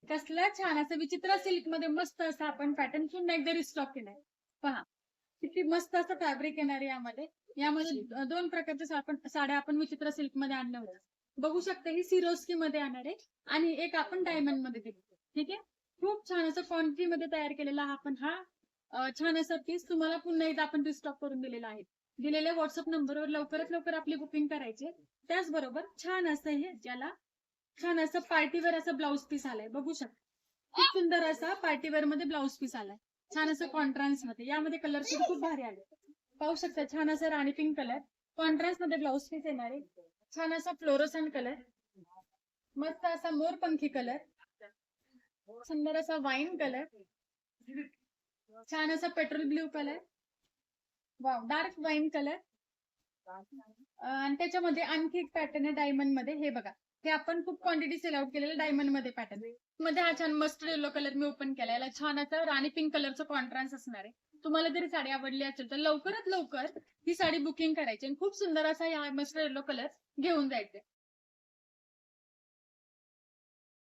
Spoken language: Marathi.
कसला छान असं विचित्र सिल्क मध्ये मस्त असं आपण पॅटर्न पुन्हा एकदा रिस्टॉक केलाय. पहा किती मस्त असं फॅब्रिक येणार आहे यामध्ये. यामध्ये दोन प्रकारच्या साड्या आपण विचित्र सिल्क मध्ये आणल्या होत्या. बघू शकता ही सिरोस्की मध्ये येणार आहे आणि एक आपण डायमंड मध्ये दिली. ठीक आहे. खूप छान असं क्वांटिटी मध्ये तयार केलेला छान असा पीस तुम्हाला पुन्हा एकदा आपण रिस्टॉक करून दिलेला आहे. दिलेल्या व्हॉट्सअप नंबरवर लवकरात लवकर आपली बुकिंग करायची. त्याचबरोबर छान असं पार्टीवेअर असं ब्लाऊज पीस आलाय. बघू शकता खूप सुंदर असा पार्टीवेअर मध्ये ब्लाऊज पीस आलाय. छान असं कॉन्ट्रास्ट मध्ये. यामध्ये कलर खूप भारी आले. पाहू शकता छान असं राणी पिंक कलर कॉन्ट्रास्ट मध्ये ब्लाऊज पीस येणार आहे. छान असा फ्लोरोसंट कलर, मस्त असा मोरपंखी कलर, सुंदर असा वाईन कलर, छान असा petrol blue colour, wow dark wine colour आणि त्याच्यामध्ये आणखी एक पॅटर्न आहे डायमंड मध्ये. हे बघा हे आपण खूप क्वांटिटी सेल आउट केलेलं डायमंड मध्ये पॅटर्न मध्ये. हा छान मस्टर्ड येलो कलर मी ओपन केला. याला छान असा राणी पिंक कलरचं कॉन्ट्रास्ट असणार आहे. तुम्हाला जरी साडी आवडली असेल तर लवकरात लवकर ही साडी बुकिंग करायची आणि खूप सुंदर असा या मस्टर्ड येलो कलर घेऊन जायचे.